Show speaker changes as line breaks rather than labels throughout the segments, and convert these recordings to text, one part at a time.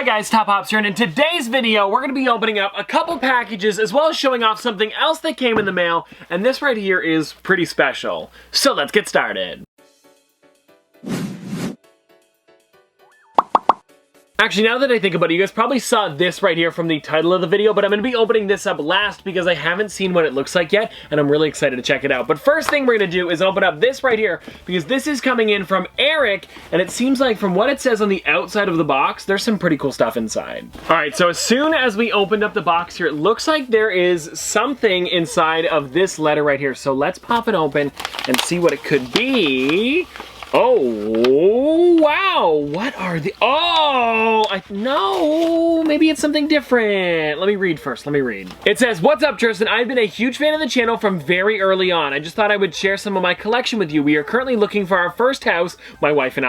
Hi guys, Top Hops here, and in today's video, we're going to be opening up a couple packages as well as showing off something else that came in the mail, and this right here is pretty special. So let's get started. Actually, now that I think about it, you guys probably saw this right here from the title of the video, but I'm going to be opening this up last because I haven't seen what it looks like yet, and I'm really excited to check it out. But first thing we're going to do is open up this right here because this is coming in from Eric, and it seems like from what it says on the outside of the box, there's some pretty cool stuff inside. All right, so as soon as we opened up the box here, it looks like there is something inside of this letter right here. So let's pop it open and see what it could be. Oh, wow, what are the, no, maybe it's something different. Let me read first, let me read. It says, "What's up, Tristan? I've been a huge fan of the channel from very early on. I just thought I would share some of my collection with you. We are currently looking for our first house, my wife and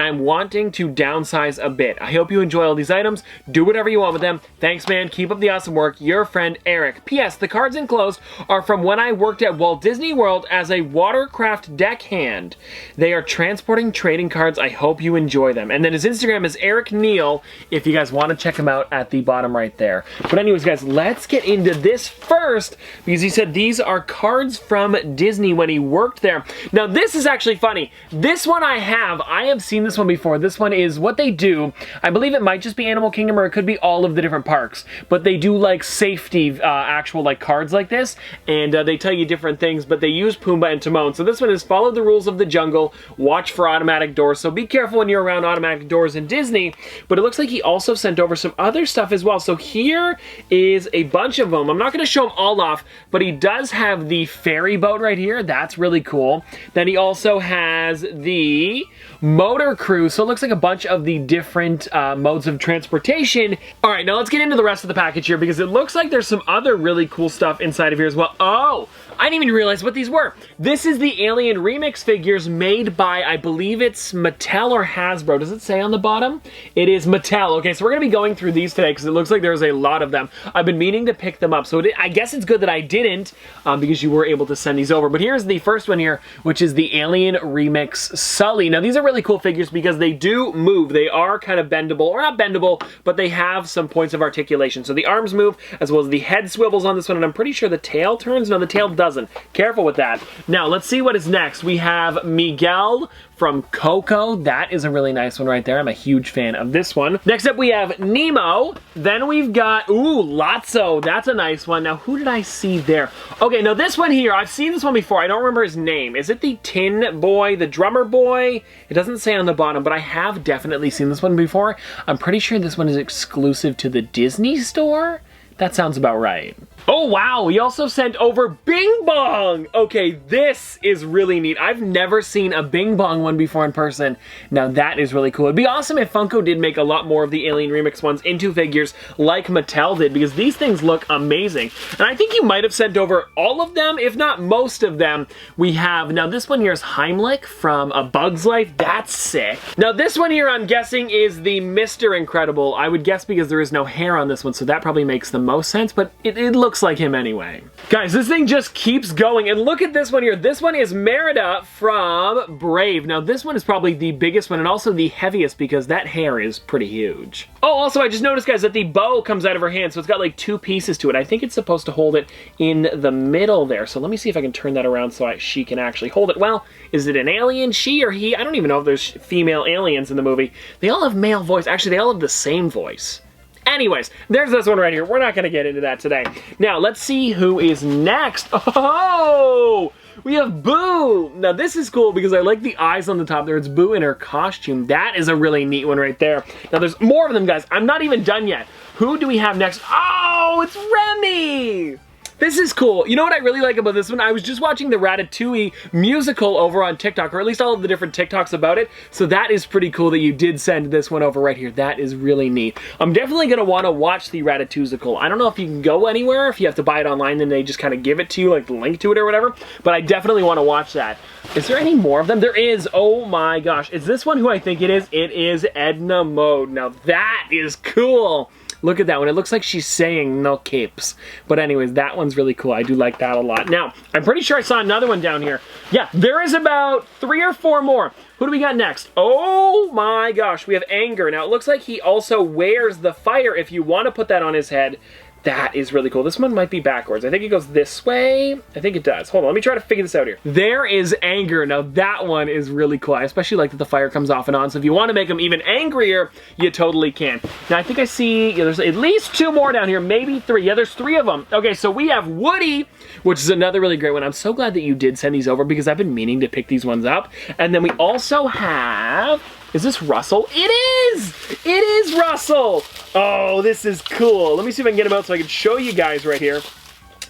I'm wanting to downsize a bit. I hope you enjoy all these items. Do whatever you want with them. Thanks, man. Keep up the awesome work. Your friend, Eric. P.S. The cards enclosed are from when I worked at Walt Disney World as a watercraft deckhand. They are transporting trading cards. I hope you enjoy them." And then his Instagram is Eric Neal, if you guys want to check him out at the bottom right there. But anyways, guys, let's get into this first because he said these are cards from Disney when he worked there. Now, this is actually funny. This one I have seen this one before. This one is what they do. I believe it might just be Animal Kingdom or it could be all of the different parks, but they do like safety actual like cards like this, and they tell you different things, but they use Pumbaa and Timon. So this one is follow the rules of the jungle, watch for automatic doors, so be careful when you're around automatic doors in Disney. But it looks like he also sent over some other stuff as well. So here is a bunch of them. I'm not going to show them all off, but he does have the ferry boat right here. That's really cool. Then he also has the motor cruise. So it looks like a bunch of the different modes of transportation. All right, now let's get into the rest of the package here because it looks like there's some other really cool stuff inside of here as well. Oh, I didn't even realize what these were. This is the Alien Remix figures made by, I believe it's Mattel or Hasbro. Does it say on the bottom? It is Mattel. Okay, so we're going to be going through these today because it looks like there's a lot of them. I've been meaning to pick them up, so I guess it's good that I didn't because you were able to send these over. But here's the first one here, which is the Alien Remix Sully. Now, these are really cool figures because they do move. They are kind of bendable, or not bendable, but they have some points of articulation. So the arms move, as well as the head swivels on this one, and I'm pretty sure the tail turns. No, the tail doesn't. Careful with that. Now, let's see what is next. We have Miguel from Coco. That is a really nice one right there. I'm a huge fan of this one. Next up, we have Nemo. Then we've got, ooh, Lotso. That's a nice one. Now, who did I see there? Okay, now this one here, I've seen this one before. I don't remember his name. Is it the Tin Boy, the Drummer Boy? It doesn't say on the bottom, but I have definitely seen this one before. I'm pretty sure this one is exclusive to the Disney store. That sounds about right. Oh, wow, he also sent over Bing Bong. Okay, this is really neat. I've never seen a Bing Bong one before in person. Now, that is really cool. It'd be awesome if Funko did make a lot more of the Alien Remix ones into figures like Mattel did, because these things look amazing. And I think you might have sent over all of them, if not most of them. We have, now this one here is Heimlich from A Bug's Life. That's sick. Now, this one here, I'm guessing, is the Mr. Incredible. I would guess because there is no hair on this one, so that probably makes the most sense, but it looks like him anyway. Guys, this thing just keeps going, and look at this one here. This one is Merida from Brave. Now, this one is probably the biggest one and also the heaviest because that hair is pretty huge. Oh, also, I just noticed, guys, that the bow comes out of her hand, so it's got like two pieces to it. I think it's supposed to hold it in the middle there, so let me see if I can turn that around so she can actually hold it. Well, is it an alien, she or he? I don't even know if there's female aliens in the movie. They all have male voice. Actually, they all have the same voice. Anyways, there's this one right here. We're not going to get into that today. Now, let's see who is next. Oh, we have Boo. Now, this is cool because I like the eyes on the top there. It's Boo in her costume. That is a really neat one right there. Now, there's more of them, guys. I'm not even done yet. Who do we have next? Oh, it's Remy. This is cool. You know what I really like about this one? I was just watching the Ratatouille musical over on TikTok, or at least all of the different TikToks about it, so that is pretty cool that you did send this one over right here. That is really neat. I'm definitely going to want to watch the Ratatouille. I don't know if you can go anywhere, if you have to buy it online, then they just kind of give it to you, like the link to it or whatever, but I definitely want to watch that. Is there any more of them? There is. Oh my gosh. Is this one who I think it is? It is Edna Mode. Now that is cool. Look at that one. It looks like she's saying no capes. But anyways, that one's really cool. I do like that a lot. Now, I'm pretty sure I saw another one down here. Yeah, there is about 3 or 4 more. Who do we got next? Oh my gosh, we have Anger. Now, it looks like he also wears the fire if you want to put that on his head. That is really cool. This one might be backwards. I think it goes this way. I think it does. Hold on, let me try to figure this out here. There is Anger. Now that one is really cool. I especially like that the fire comes off and on. So if you want to make him even angrier, you totally can. Now I think I see, yeah, there's at least 2 more down here, maybe 3. Yeah, there's 3 of them. Okay, so we have Woody, which is another really great one. I'm so glad that you did send these over because I've been meaning to pick these ones up. And then we also have, is this Russell? It is! It is Russell! Oh, this is cool. Let me see if I can get him out so I can show you guys right here.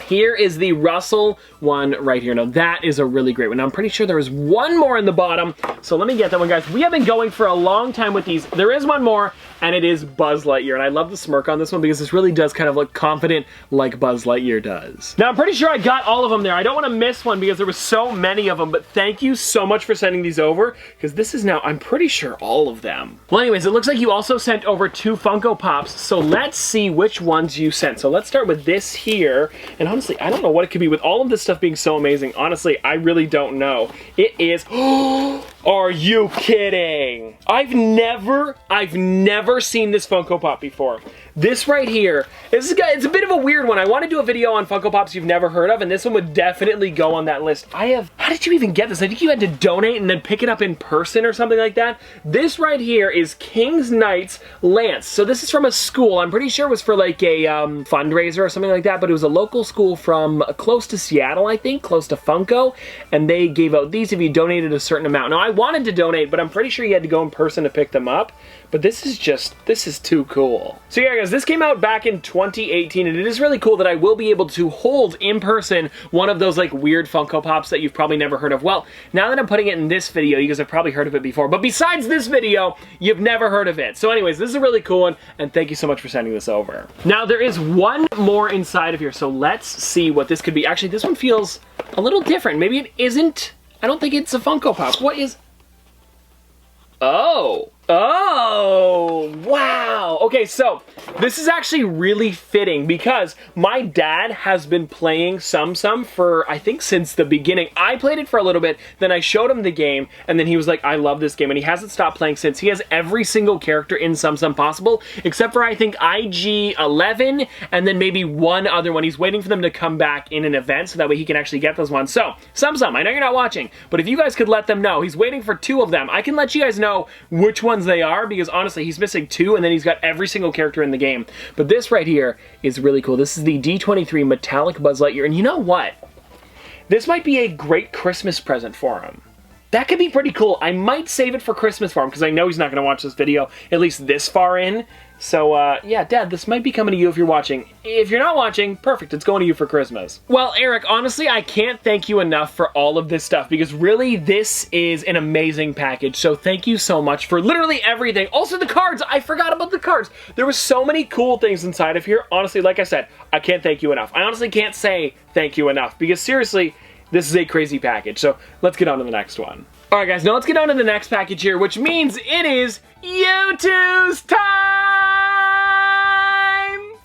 Here is the Russell one right here. Now that is a really great one. Now, I'm pretty sure there is one more in the bottom, so let me get that one, guys. We have been going for a long time with these. There is one more, and it is Buzz Lightyear, and I love the smirk on this one because this really does kind of look confident like Buzz Lightyear does. Now, I'm pretty sure I got all of them there. I don't want to miss one because there was so many of them, but thank you so much for sending these over because this is now, I'm pretty sure, all of them. Well, anyways, it looks like you also sent over 2 Funko Pops, so let's see which ones you sent. So let's start with this here, and honestly, I don't know what it could be with all of this stuff being so amazing. Honestly, I really don't know. It is, are you kidding? I've never seen this Funko Pop before. This right here, it's a bit of a weird one. I want to do a video on Funko Pops you've never heard of, and this one would definitely go on that list. How did you even get this? I think you had to donate and then pick it up in person or something like that. This right here is King's Knights Lance. So this is from a school. I'm pretty sure it was for like a fundraiser or something like that, but it was a local school from close to Seattle, I think, close to Funko, and they gave out these if you donated a certain amount. Now, I wanted to donate, but I'm pretty sure you had to go in person to pick them up, but this is too cool. So yeah, guys, this came out back in 2018, and it is really cool that I will be able to hold in person one of those like weird Funko Pops that you've probably never heard of. Well, now that I'm putting it in this video, you guys have probably heard of it before, but besides this video, you've never heard of it. So anyways, this is a really cool one, and thank you so much for sending this over. Now, there is one more inside of here, so let's see what this could be. Actually, this one feels a little different. Maybe it isn't. I don't think it's a Funko Pop. What is... Oh, wow. Okay, so this is actually really fitting because my dad has been playing Tsum Tsum for, I think, since the beginning. I played it for a little bit, then I showed him the game, and then he was like, I love this game, and he hasn't stopped playing since. He has every single character in Tsum Tsum possible, except for, I think, IG-11, and then maybe one other one. He's waiting for them to come back in an event, so that way he can actually get those ones. So, Tsum Tsum, I know you're not watching, but if you guys could let them know, he's waiting for 2 of them. I can let you guys know which ones they are, because honestly, he's missing 2, and then he's got every single character in the game. But this right here is really cool. This is the D23 Metallic Buzz Lightyear, and you know what? This might be a great Christmas present for him. That could be pretty cool. I might save it for Christmas for him, because I know he's not going to watch this video, at least this far in. So, yeah, Dad, this might be coming to you if you're watching. If you're not watching, perfect, it's going to you for Christmas. Well, Eric, honestly, I can't thank you enough for all of this stuff, because really, this is an amazing package. So thank you so much for literally everything. Also, the cards, I forgot about the cards. There were so many cool things inside of here. Honestly, like I said, I can't thank you enough. I honestly can't say thank you enough, because seriously, this is a crazy package. So let's get on to the next one. Alright guys, now let's get on to the next package here, which means it is U2's time!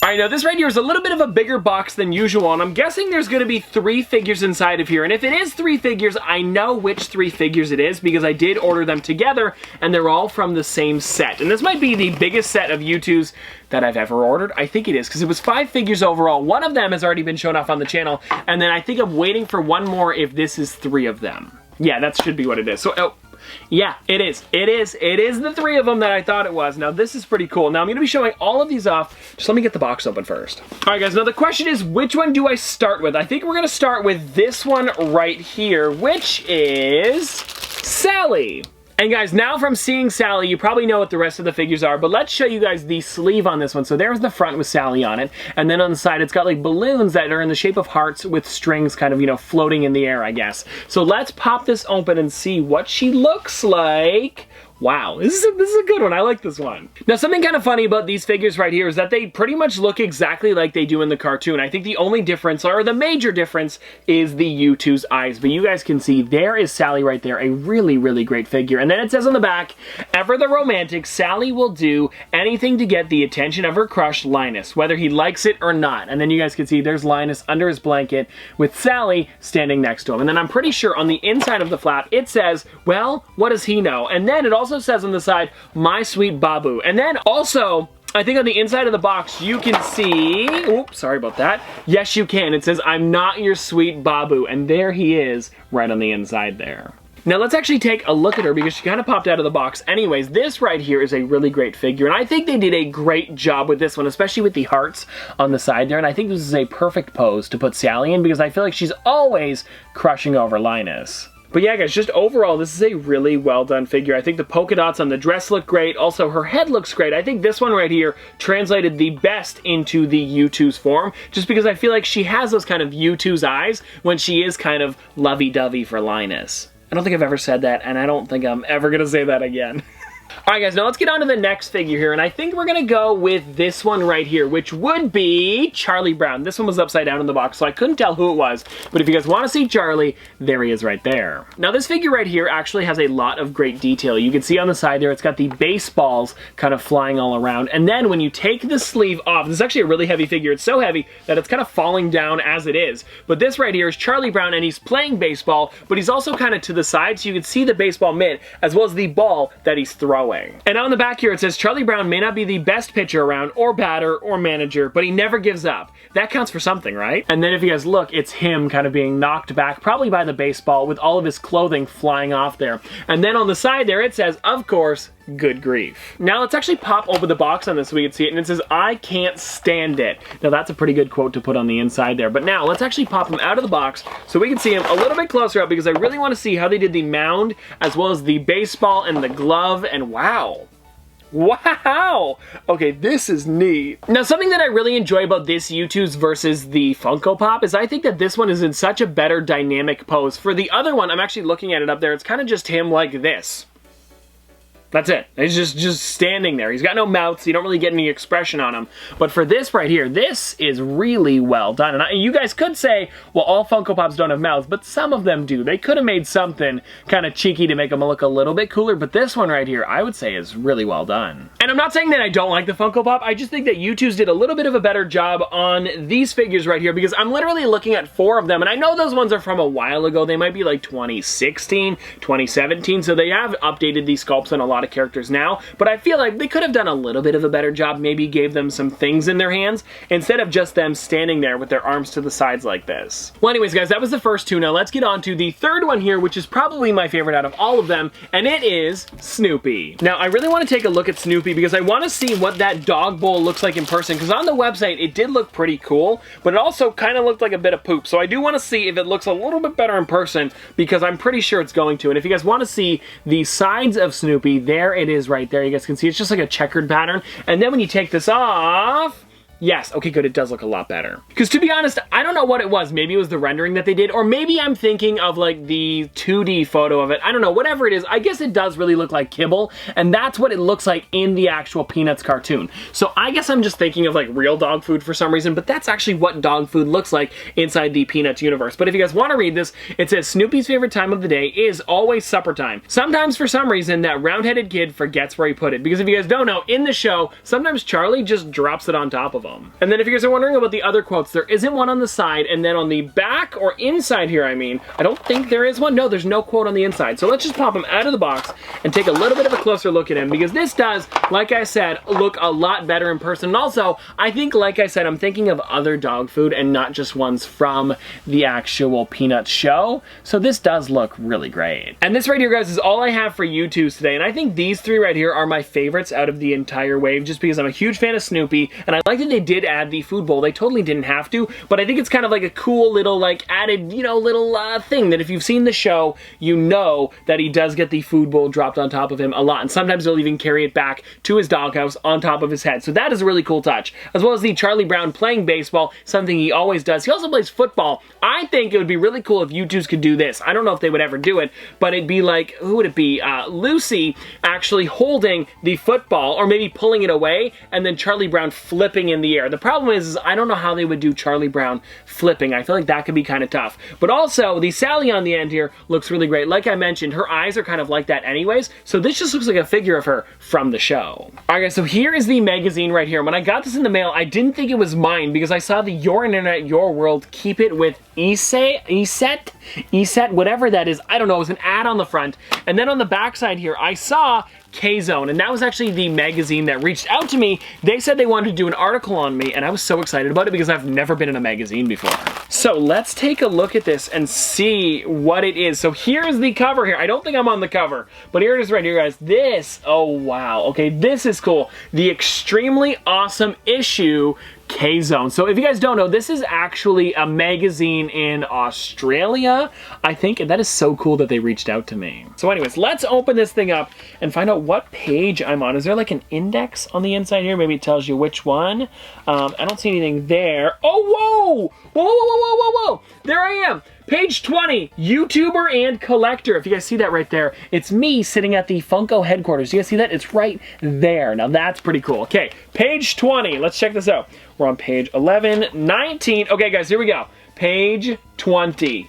Alright, now this right here is a little bit of a bigger box than usual, and I'm guessing there's going to be 3 figures inside of here. And if it is 3 figures, I know which 3 figures it is, because I did order them together, and they're all from the same set. And this might be the biggest set of U2's that I've ever ordered. I think it is, because it was 5 figures overall. One of them has already been shown off on the channel, and then I think I'm waiting for one more if this is 3 of them. Yeah, that should be what it is. So, oh, yeah, it is. It is the 3 of them that I thought it was. Now, this is pretty cool. Now, I'm going to be showing all of these off. Just let me get the box open first. All right, guys, now the question is, which one do I start with? I think we're going to start with this one right here, which is Sally. And guys, now from seeing Sally, you probably know what the rest of the figures are, but let's show you guys the sleeve on this one. So there's the front with Sally on it, and then on the side, it's got like balloons that are in the shape of hearts with strings kind of, you know, floating in the air, I guess. So let's pop this open and see what she looks like. Wow, this is a good one. I like this one. Now, something kind of funny about these figures right here is that they pretty much look exactly like they do in the cartoon. I think the only difference, or the major difference, is the U2's eyes. But you guys can see there is Sally right there, a really, really great figure. And then it says on the back, ever the romantic, Sally will do anything to get the attention of her crush, Linus, whether he likes it or not. And then you guys can see there's Linus under his blanket with Sally standing next to him. And then I'm pretty sure on the inside of the flap, it says, well, what does he know? And then it also says on the side, my sweet Babu. And then also, I think on the inside of the box, you can see, oops, sorry about that. Yes, you can. It says, I'm not your sweet Babu. And there he is right on the inside there. Now let's actually take a look at her because she kind of popped out of the box. Anyways, this right here is a really great figure, and I think they did a great job with this one, especially with the hearts on the side there, and I think this is a perfect pose to put Sally in because I feel like she's always crushing over Linus. But yeah, guys, just overall, this is a really well done figure. I think the polka dots on the dress look great. Also, her head looks great. I think this one right here translated the best into the U2's form, just because I feel like she has those kind of U2's eyes when she is kind of lovey-dovey for Linus. I don't think I've ever said that, and I don't think I'm ever gonna say that again. Alright guys, now let's get on to the next figure here, and I think we're gonna go with this one right here, which would be Charlie Brown. This one was upside down in the box, so I couldn't tell who it was, but if you guys want to see Charlie, there he is right there. Now this figure right here actually has a lot of great detail. You can see on the side there, it's got the baseballs kind of flying all around, and then when you take the sleeve off, this is actually a really heavy figure. It's so heavy that it's kind of falling down as it is, but this right here is Charlie Brown, and he's playing baseball, but he's also kind of to the side, so you can see the baseball mitt, as well as the ball that he's throwing. And on the back here it says, Charlie Brown may not be the best pitcher around, or batter, or manager, but he never gives up. That counts for something, right? And then if you guys look, it's him kind of being knocked back, probably by the baseball, with all of his clothing flying off there. And then on the side there it says, of course, good grief. Now let's actually pop open the box on this so we can see it, and it says, I can't stand it. Now that's a pretty good quote to put on the inside there, but now let's actually pop him out of the box so we can see him a little bit closer up because I really want to see how they did the mound as well as the baseball and the glove, and wow. Wow! Okay, this is neat. Now, something that I really enjoy about this U2's versus the Funko Pop is I think that this one is in such a better dynamic pose. For the other one, I'm actually looking at it up there, it's kind of just him like this. That's it. He's just standing there. He's got no mouth, so you don't really get any expression on him. But for this right here, this is really well done. And you guys could say, well, all Funko Pops don't have mouths, but some of them do. They could have made something kind of cheeky to make them look a little bit cooler, but this one right here, I would say is really well done. And I'm not saying that I don't like the Funko Pop, I just think that U2's did a little bit of a better job on these figures right here, because I'm literally looking at 4 of them, and I know those ones are from a while ago. They might be like 2016, 2017, so they have updated these sculpts on a lot of characters now, but I feel like they could have done a little bit of a better job, maybe gave them some things in their hands instead of just them standing there with their arms to the sides like this. Well, anyways guys, that was the first 2. Now let's get on to the third one here, which is probably my favorite out of all of them, and it is Snoopy. Now I really want to take a look at Snoopy because I want to see what that dog bowl looks like in person, because on the website it did look pretty cool, but it also kind of looked like a bit of poop, so I do want to see if it looks a little bit better in person, because I'm pretty sure it's going to. And if you guys want to see the sides of Snoopy, there it is right there. You guys can see it's just like a checkered pattern. And then when you take this off, yes, okay, good, it does look a lot better. Because to be honest, I don't know what it was. Maybe it was the rendering that they did, or maybe I'm thinking of like the 2D photo of it. I don't know, whatever it is, I guess it does really look like kibble, and that's what it looks like in the actual Peanuts cartoon. So I guess I'm just thinking of like real dog food for some reason, but that's actually what dog food looks like inside the Peanuts universe. But if you guys want to read this, it says, Snoopy's favorite time of the day is always supper time. Sometimes for some reason, that round-headed kid forgets where he put it. Because if you guys don't know, in the show, sometimes Charlie just drops it on top of him. And then if you guys are wondering about the other quotes, there isn't one on the side, and then on the back, or inside here I mean, I don't think there is one. No, there's no quote on the inside. So let's just pop him out of the box and take a little bit of a closer look at him, because this does, like I said, look a lot better in person. And also, I think, like I said, I'm thinking of other dog food and not just ones from the actual Peanuts show. So this does look really great. And this right here, guys, is all I have for U2's today, and I think these 3 right here are my favorites out of the entire wave, just because I'm a huge fan of Snoopy, and I like that they they did add the food bowl. They totally didn't have to, but I think it's kind of like a cool little like added, you know, little thing that if you've seen the show, you know that he does get the food bowl dropped on top of him a lot, and sometimes he'll even carry it back to his doghouse on top of his head. So that is a really cool touch, as well as the Charlie Brown playing baseball, something he always does. He also plays football. I think it would be really cool if YouTubes could do this. I don't know if they would ever do it, but it'd be like, who would it be? Lucy actually holding the football, or maybe pulling it away, and then Charlie Brown flipping in the air. The problem is I don't know how they would do Charlie Brown flipping. I feel like that could be kind of tough. But also, the Sally on the end here looks really great. Like I mentioned, her eyes are kind of like that anyways, so this just looks like a figure of her from the show. Alright guys, so here is the magazine right here. When I got this in the mail, I didn't think it was mine because I saw the Your Internet, Your World, keep it with ESET, whatever that is. I don't know, it was an ad on the front. And then on the back side here, I saw K-Zone, and that was actually the magazine that reached out to me. They said they wanted to do an article on me, and I was so excited about it because I've never been in a magazine before. So let's take a look at this and see what it is. So here's the cover here. I don't think I'm on the cover, but here it is right here, guys. This, oh wow, okay, this is cool. The extremely awesome issue K-Zone. So if you guys don't know, this is actually a magazine in Australia, I think, and that is so cool that they reached out to me. So anyways, let's open this thing up and find out what page I'm on. Is there like an index on the inside here? Maybe it tells you which one. I don't see anything there. Oh, whoa! Whoa, whoa, whoa, whoa, whoa, whoa! There I am! Page 20, YouTuber and collector. If you guys see that right there, it's me sitting at the Funko headquarters. Do you guys see that? It's right there. Now that's pretty cool. Okay, page 20. Let's check this out. We're on page 11, 19. Okay, guys, here we go. Page 20.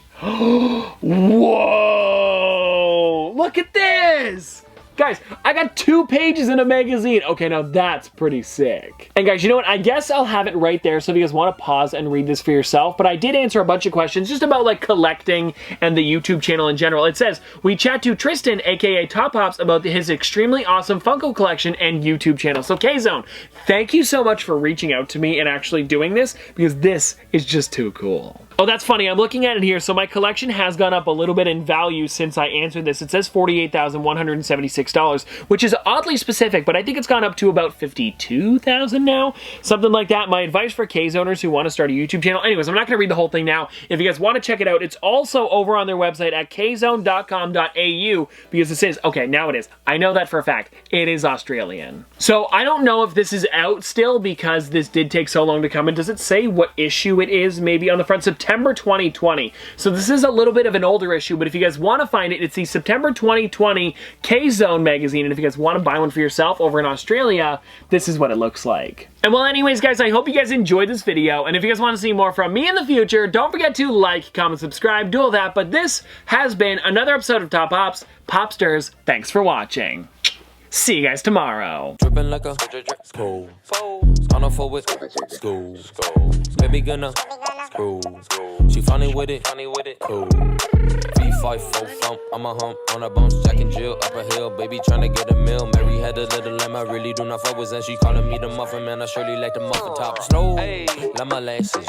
Whoa! Look at this! Guys, I got 2 pages in a magazine. Okay, now that's pretty sick. And guys, you know what? I guess I'll have it right there so if you guys want to pause and read this for yourself. But I did answer a bunch of questions just about like collecting and the YouTube channel in general. It says, we chat to Tristan, aka Top Pops, about his extremely awesome Funko collection and YouTube channel. So K-Zone, thank you so much for reaching out to me and actually doing this because this is just too cool. Oh, that's funny. I'm looking at it here. So my collection has gone up a little bit in value since I answered this. It says $48,176, which is oddly specific, but I think it's gone up to about $52,000 now. Something like that. My advice for K-Zoners who want to start a YouTube channel. Anyways, I'm not going to read the whole thing now. If you guys want to check it out, it's also over on their website at kzone.com.au because this is, okay, now it is. I know that for a fact. It is Australian. So I don't know if this is out still because this did take so long to come in. Does it say what issue it is maybe on the front? September 2020. So this is a little bit of an older issue, but if you guys want to find it, it's the September 2020 K-Zone magazine, and if you guys want to buy one for yourself over in Australia, this is what it looks like. And well, anyways, guys, I hope you guys enjoyed this video, and if you guys want to see more from me in the future, don't forget to like, comment, subscribe, do all that, but this has been another episode of Top Pops. Popsters, thanks for watching. See you guys tomorrow.
Dripping like a school. On a forward school. Baby gonna screw. She funny with it. Cool. V5 full thump. I'm a hump on a bump. Jack and Jill up a hill. Baby tryna get a meal. Mary had a little lamb. I really do not fuck with, and she calling me the muffin man. I surely like the muffin top. Slow. Like my lashes.